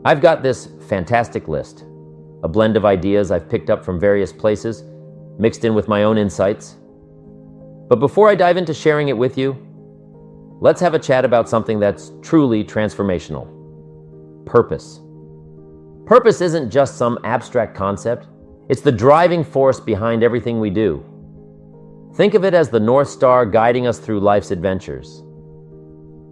I've got this fantastic list, a blend of ideas I've picked up from various places, mixed in with my own insights. But before I dive into sharing it with you, let's have a chat about something that's truly transformational: purpose. Purpose isn't just some abstract concept, it's the driving force behind everything we do. Think of it as the North Star guiding us through life's adventures.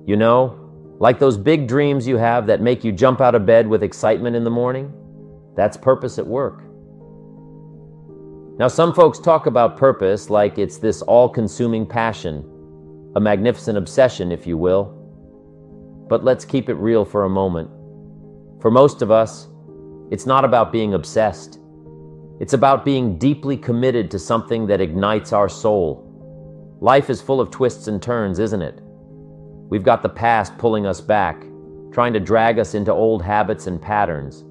You know, like those big dreams you have that make you jump out of bed with excitement in the morning? That's purpose at work. Now, some folks talk about purpose like it's this all-consuming passion, a magnificent obsession, if you will. But let's keep it real for a moment. For most of us, it's not about being obsessed. It's about being deeply committed to something that ignites our soul. Life is full of twists and turns, isn't it? We've got the past pulling us back, trying to drag us into old habits and patterns.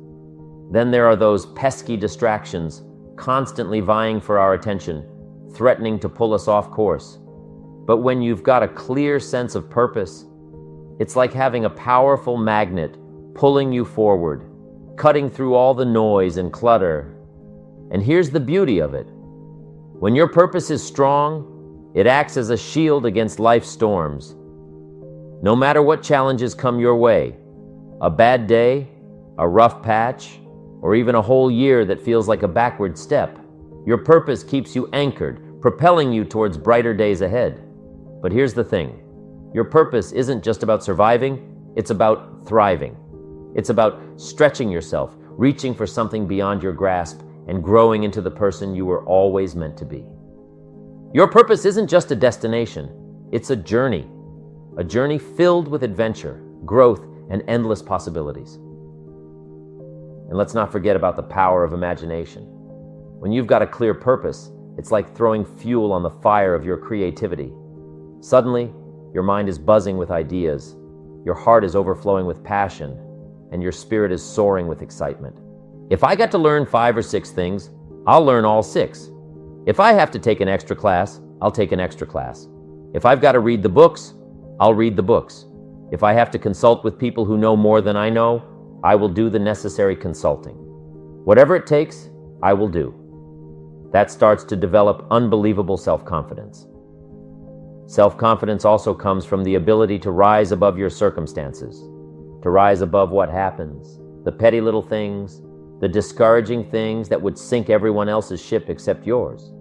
Then there are those pesky distractions, constantly vying for our attention, threatening to pull us off course. But when you've got a clear sense of purpose, it's like having a powerful magnet pulling you forward, cutting through all the noise and clutter. And here's the beauty of it. When your purpose is strong, it acts as a shield against life's storms. No matter what challenges come your way, a bad day, a rough patch, or even a whole year that feels like a backward step, your purpose keeps you anchored, propelling you towards brighter days ahead. But here's the thing. Your purpose isn't just about surviving, it's about thriving. It's about stretching yourself, reaching for something beyond your grasp, and growing into the person you were always meant to be. Your purpose isn't just a destination, it's a journey filled with adventure, growth, and endless possibilities. And let's not forget about the power of imagination. When you've got a clear purpose, it's like throwing fuel on the fire of your creativity. Suddenly, your mind is buzzing with ideas, your heart is overflowing with passion, and your spirit is soaring with excitement. If I got to learn 5 or 6 things, I'll learn all 6. If I have to take an extra class, I'll take an extra class. If I've got to read the books, I'll read the books. If I have to consult with people who know more than I know, I will do the necessary consulting. Whatever it takes, I will do. That starts to develop unbelievable self-confidence. Self-confidence also comes from the ability to rise above your circumstances, to rise above what happens, the petty little things, the discouraging things that would sink everyone else's ship except yours.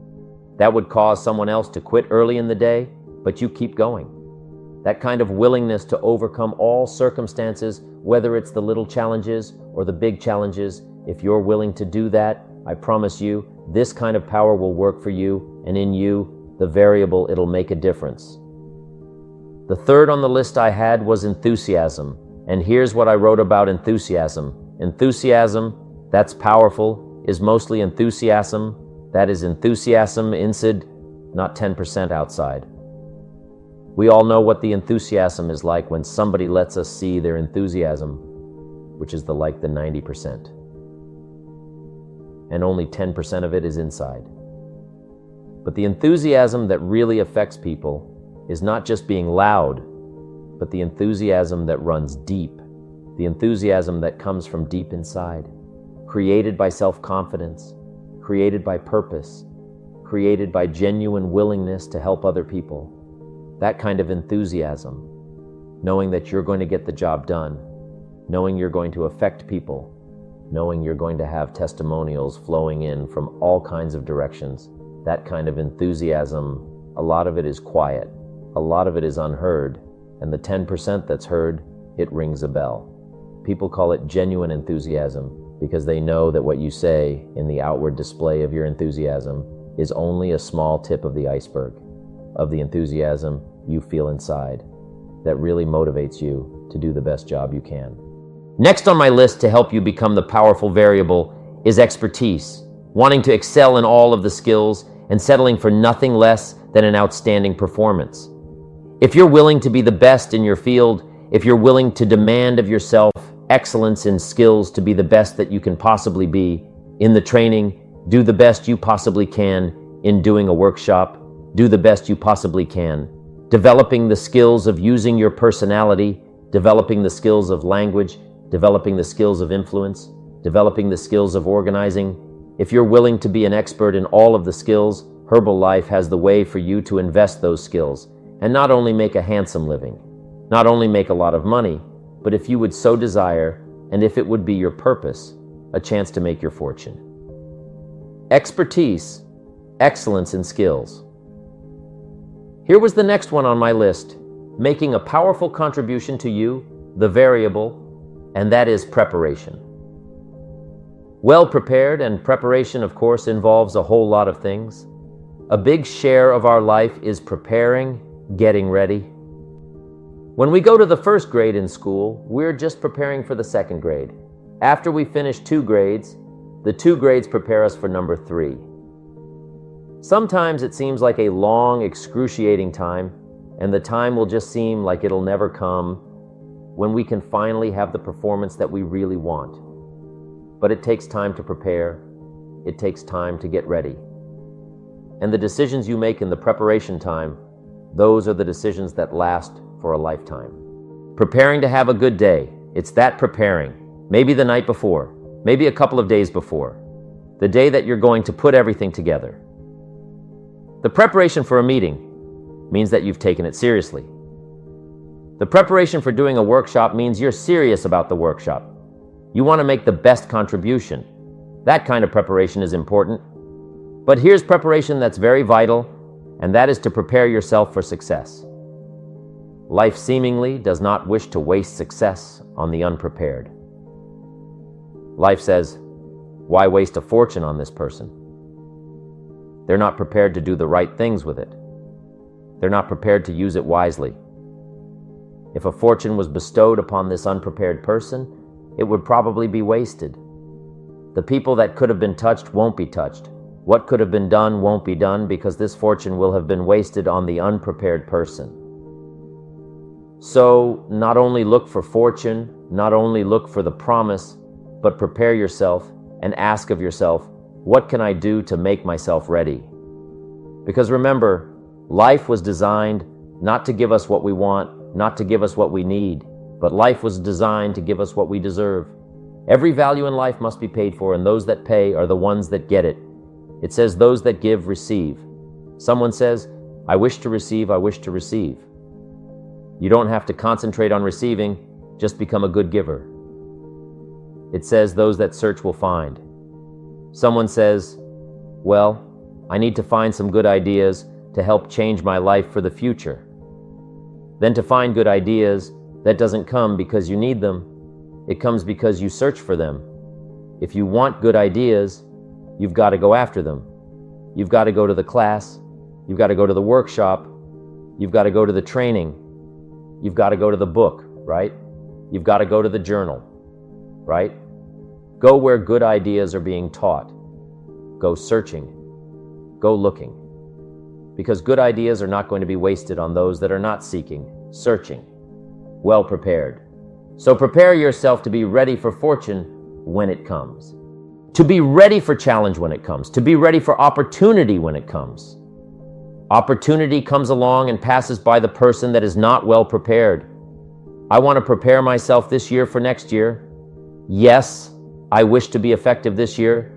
That would cause someone else to quit early in the day, but you keep going. That kind of willingness to overcome all circumstances, whether it's the little challenges or the big challenges, if you're willing to do that, I promise you, this kind of power will work for you, and in you, the variable, it'll make a difference. The third on the list I had was enthusiasm, and here's what I wrote about enthusiasm. Enthusiasm, that's powerful, is mostly enthusiasm. That is enthusiasm inside, not 10% outside. We all know what the enthusiasm is like when somebody lets us see their enthusiasm, which is the 90%. And only 10% of it is inside. But the enthusiasm that really affects people is not just being loud, but the enthusiasm that runs deep, the enthusiasm that comes from deep inside, created by self-confidence, created by purpose, created by genuine willingness to help other people. That kind of enthusiasm, knowing that you're going to get the job done, knowing you're going to affect people, knowing you're going to have testimonials flowing in from all kinds of directions, that kind of enthusiasm, a lot of it is quiet, a lot of it is unheard, and the 10% that's heard, it rings a bell. People call it genuine enthusiasm because they know that what you say in the outward display of your enthusiasm is only a small tip of the iceberg, of the enthusiasm you feel inside that really motivates you to do the best job you can. Next on my list to help you become the powerful variable is expertise, wanting to excel in all of the skills and settling for nothing less than an outstanding performance. If you're willing to be the best in your field, if you're willing to demand of yourself excellence in skills to be the best that you can possibly be in the training, do the best you possibly can in doing a workshop, do the best you possibly can, developing the skills of using your personality, developing the skills of language, developing the skills of influence, developing the skills of organizing. If you're willing to be an expert in all of the skills, Herbalife has the way for you to invest those skills and not only make a handsome living, not only make a lot of money, but if you would so desire, and if it would be your purpose, a chance to make your fortune. Expertise, excellence in skills. Here was the next one on my list, making a powerful contribution to you, the variable, and that is preparation. Well prepared, and preparation, of course, involves a whole lot of things. A big share of our life is preparing, getting ready. When we go to the first grade in school, we're just preparing for the second grade. After we finish 2 grades, the 2 grades prepare us for number 3. Sometimes it seems like a long, excruciating time, and the time will just seem like it'll never come when we can finally have the performance that we really want. But it takes time to prepare. It takes time to get ready. And the decisions you make in the preparation time, those are the decisions that last for a lifetime. Preparing to have a good day. It's that preparing. Maybe the night before. Maybe a couple of days before. The day that you're going to put everything together. The preparation for a meeting means that you've taken it seriously. The preparation for doing a workshop means you're serious about the workshop. You want to make the best contribution. That kind of preparation is important. But here's preparation that's very vital, and that is to prepare yourself for success. Life seemingly does not wish to waste success on the unprepared. Life says, why waste a fortune on this person? They're not prepared to do the right things with it. They're not prepared to use it wisely. If a fortune was bestowed upon this unprepared person, it would probably be wasted. The people that could have been touched won't be touched. What could have been done won't be done because this fortune will have been wasted on the unprepared person. So, not only look for fortune, not only look for the promise, but prepare yourself and ask of yourself, what can I do to make myself ready? Because remember, life was designed not to give us what we want, not to give us what we need, but life was designed to give us what we deserve. Every value in life must be paid for, and those that pay are the ones that get it. It says those that give receive. Someone says, I wish to receive, I wish to receive. You don't have to concentrate on receiving, just become a good giver. It says those that search will find. Someone says, well, I need to find some good ideas to help change my life for the future. Then to find good ideas, that doesn't come because you need them. It comes because you search for them. If you want good ideas, you've got to go after them. You've got to go to the class. You've got to go to the workshop. You've got to go to the training. You've got to go to the book, right? You've got to go to the journal, right? Go where good ideas are being taught. Go searching. Go looking. Because good ideas are not going to be wasted on those that are not seeking, searching, well prepared. So prepare yourself to be ready for fortune when it comes. To be ready for challenge when it comes. To be ready for opportunity when it comes. Opportunity comes along and passes by the person that is not well prepared. I want to prepare myself this year for next year. Yes, I wish to be effective this year,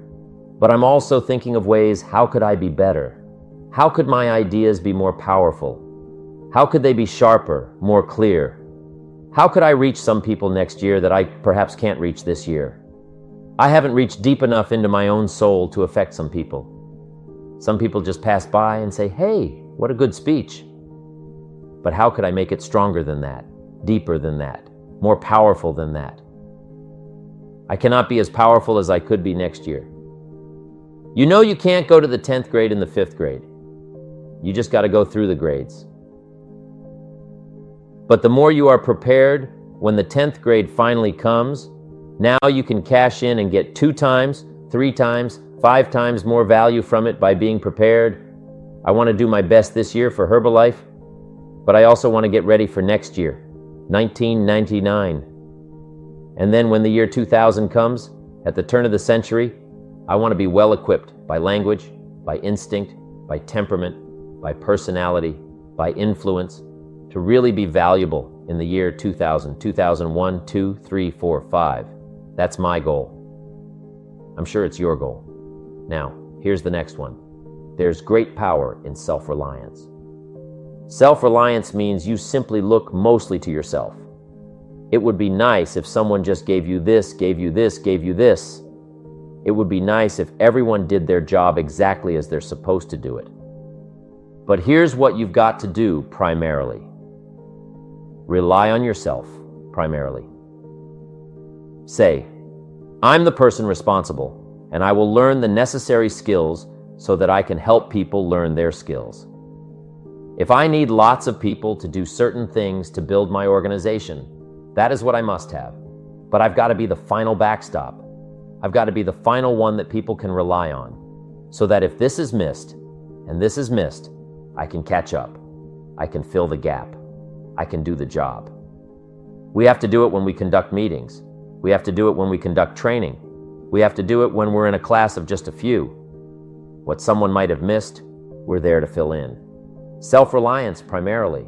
but I'm also thinking of ways, how could I be better? How could my ideas be more powerful? How could they be sharper, more clear? How could I reach some people next year that I perhaps can't reach this year? I haven't reached deep enough into my own soul to affect some people. Some people just pass by and say, hey, what a good speech. But how could I make it stronger than that, deeper than that, more powerful than that? I cannot be as powerful as I could be next year. You know you can't go to the 10th grade and the 5th grade. You just got to go through the grades. But the more you are prepared, when the 10th grade finally comes, now you can cash in and get 2 times, 3 times, 5 times more value from it by being prepared. I want to do my best this year for Herbalife, but I also want to get ready for next year, 1999. And then when the year 2000 comes, at the turn of the century, I want to be well equipped by language, by instinct, by temperament, by personality, by influence, to really be valuable in the year 2000, 2001, 2, 3, 4, 5. That's my goal. I'm sure it's your goal. Now, here's the next one. There's great power in self-reliance. Self-reliance means you simply look mostly to yourself. It would be nice if someone just gave you this, gave you this, gave you this. It would be nice if everyone did their job exactly as they're supposed to do it. But here's what you've got to do primarily. Rely on yourself primarily. Say, I'm the person responsible, and I will learn the necessary skills so that I can help people learn their skills. If I need lots of people to do certain things to build my organization, that is what I must have. But I've got to be the final backstop. I've got to be the final one that people can rely on, so that if this is missed and this is missed, I can catch up. I can fill the gap. I can do the job. We have to do it when we conduct meetings. We have to do it when we conduct training. We have to do it when we're in a class of just a few. What someone might have missed, we're there to fill in. Self-reliance primarily.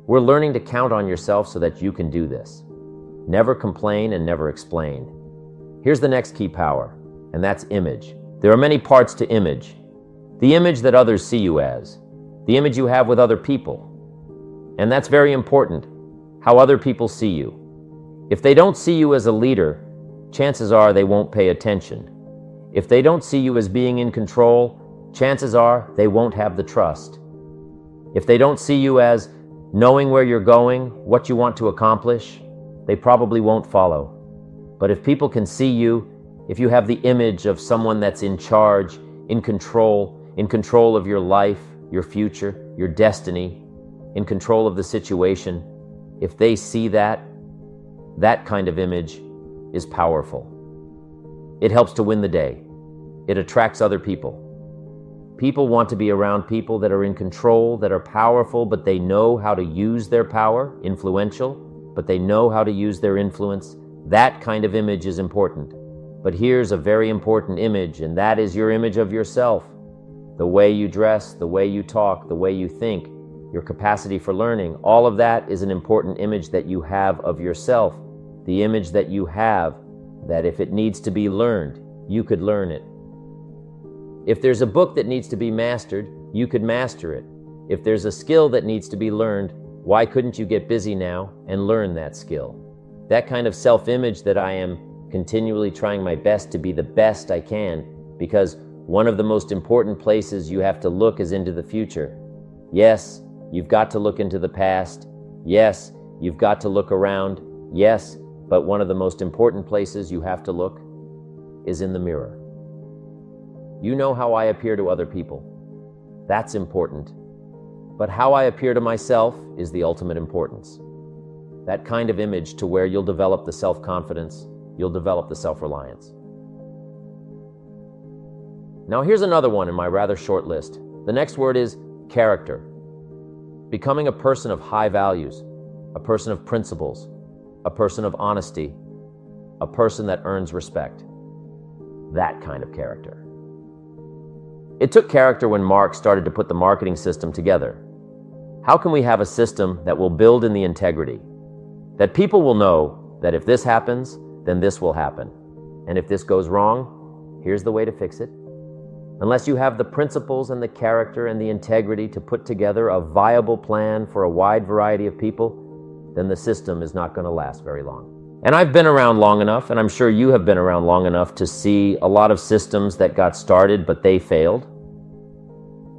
We're learning to count on yourself so that you can do this. Never complain and never explain. Here's the next key power, and that's image. There are many parts to image. The image that others see you as. The image you have with other people. And that's very important, how other people see you. If they don't see you as a leader, chances are they won't pay attention. If they don't see you as being in control, chances are they won't have the trust. If they don't see you as knowing where you're going, what you want to accomplish, they probably won't follow. But if people can see you, if you have the image of someone that's in charge, in control of your life, your future, your destiny, in control of the situation, if they see that kind of image is powerful. It helps to win the day. It attracts other people. People want to be around people that are in control, that are powerful, but they know how to use their power, influential, but they know how to use their influence. That kind of image is important. But here's a very important image, and that is your image of yourself. The way you dress, the way you talk, the way you think, your capacity for learning, all of that is an important image that you have of yourself. The image that you have, that if it needs to be learned, you could learn it. If there's a book that needs to be mastered, you could master it. If there's a skill that needs to be learned, why couldn't you get busy now and learn that skill? That kind of self-image that I am continually trying my best to be the best I can, because one of the most important places you have to look is into the future. Yes, you've got to look into the past. Yes, you've got to look around. Yes, but one of the most important places you have to look is in the mirror. You know how I appear to other people. That's important. But how I appear to myself is the ultimate importance. That kind of image to where you'll develop the self-confidence, you'll develop the self-reliance. Now here's another one in my rather short list. The next word is character. Becoming a person of high values, a person of principles, a person of honesty, a person that earns respect. That kind of character. It took character when Mark started to put the marketing system together. How can we have a system that will build in the integrity? That people will know that if this happens, then this will happen. And if this goes wrong, here's the way to fix it. Unless you have the principles and the character and the integrity to put together a viable plan for a wide variety of people, then the system is not going to last very long. And I've been around long enough, and I'm sure you have been around long enough to see a lot of systems that got started, but they failed.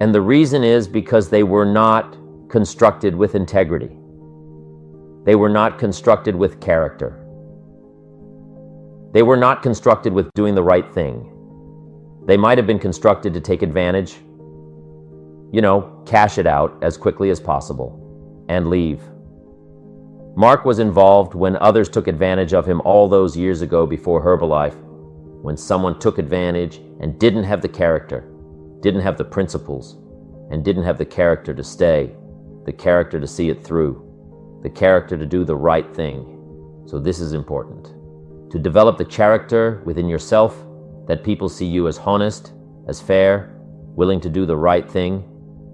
And the reason is because they were not constructed with integrity. They were not constructed with character. They were not constructed with doing the right thing. They might have been constructed to take advantage, cash it out as quickly as possible and leave. Mark was involved when others took advantage of him all those years ago before Herbalife, when someone took advantage and didn't have the character, didn't have the principles, and didn't have the character to stay, the character to see it through, the character to do the right thing. So this is important. To develop the character within yourself, that people see you as honest, as fair, willing to do the right thing,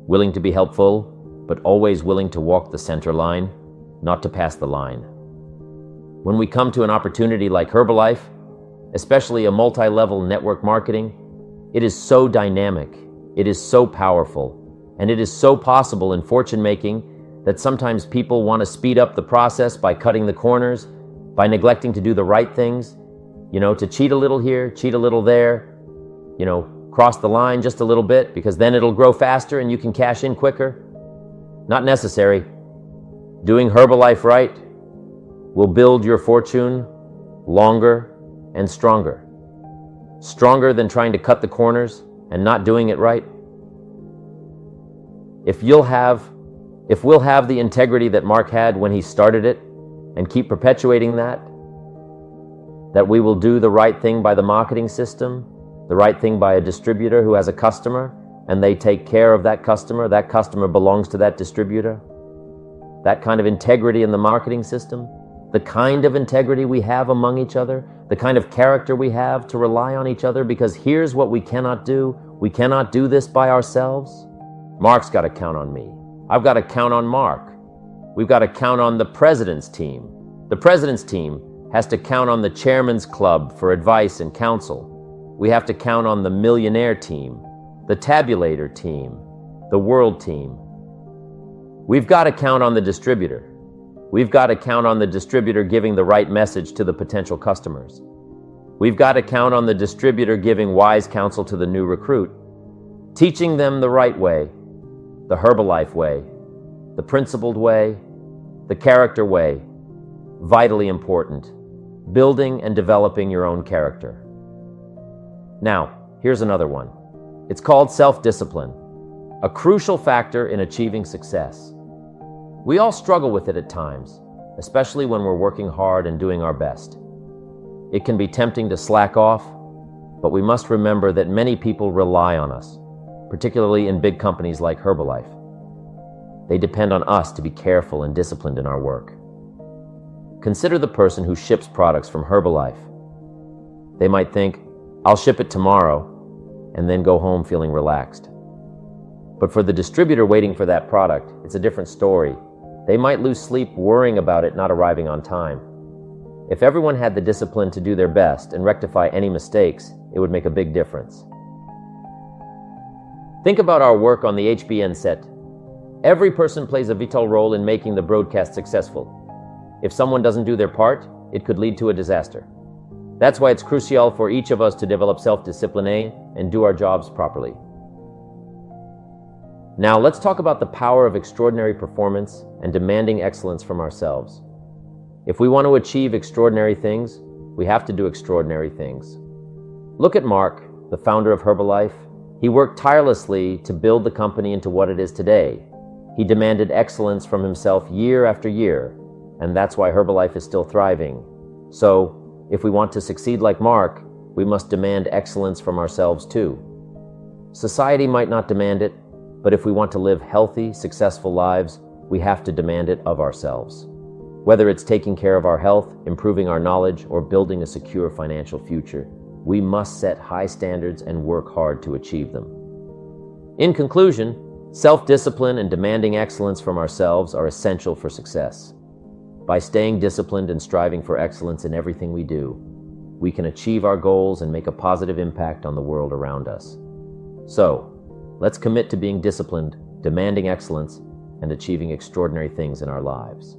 willing to be helpful, but always willing to walk the center line. not to pass the line. When we come to an opportunity like Herbalife, especially a multi-level network marketing, it is so dynamic, it is so powerful, and it is so possible in fortune making that sometimes people want to speed up the process by cutting the corners, by neglecting to do the right things, to cheat a little here, cheat a little there, cross the line just a little bit because then it'll grow faster and you can cash in quicker. Not necessary. Doing Herbalife right will build your fortune longer and stronger. Stronger than trying to cut the corners and not doing it right. If we'll have the integrity that Mark had when he started it and keep perpetuating that we will do the right thing by the marketing system, the right thing by a distributor who has a customer, and they take care of that customer belongs to that distributor. That kind of integrity in the marketing system, the kind of integrity we have among each other, the kind of character we have to rely on each other, because here's what we cannot do. We cannot do this by ourselves. Mark's got to count on me. I've got to count on Mark. We've got to count on the president's team. The president's team has to count on the chairman's club for advice and counsel. We have to count on the millionaire team, the tabulator team, the world team. We've got to count on the distributor. We've got to count on the distributor giving the right message to the potential customers. We've got to count on the distributor giving wise counsel to the new recruit, teaching them the right way, the Herbalife way, the principled way, the character way. Vitally important. Building and developing your own character. Now, here's another one. It's called self-discipline, a crucial factor in achieving success. We all struggle with it at times, especially when we're working hard and doing our best. It can be tempting to slack off, but we must remember that many people rely on us, particularly in big companies like Herbalife. They depend on us to be careful and disciplined in our work. Consider the person who ships products from Herbalife. They might think, I'll ship it tomorrow, and then go home feeling relaxed. But for the distributor waiting for that product, it's a different story. They might lose sleep worrying about it not arriving on time. If everyone had the discipline to do their best and rectify any mistakes, it would make a big difference. Think about our work on the HBN set. Every person plays a vital role in making the broadcast successful. If someone doesn't do their part, it could lead to a disaster. That's why it's crucial for each of us to develop self-discipline and do our jobs properly. Now, let's talk about the power of extraordinary performance and demanding excellence from ourselves. If we want to achieve extraordinary things, we have to do extraordinary things. Look at Mark, the founder of Herbalife. He worked tirelessly to build the company into what it is today. He demanded excellence from himself year after year, and that's why Herbalife is still thriving. So, if we want to succeed like Mark, we must demand excellence from ourselves too. Society might not demand it, but if we want to live healthy, successful lives, we have to demand it of ourselves. Whether it's taking care of our health, improving our knowledge, or building a secure financial future, we must set high standards and work hard to achieve them. In conclusion, self-discipline and demanding excellence from ourselves are essential for success. By staying disciplined and striving for excellence in everything we do, we can achieve our goals and make a positive impact on the world around us. So, let's commit to being disciplined, demanding excellence, and achieving extraordinary things in our lives.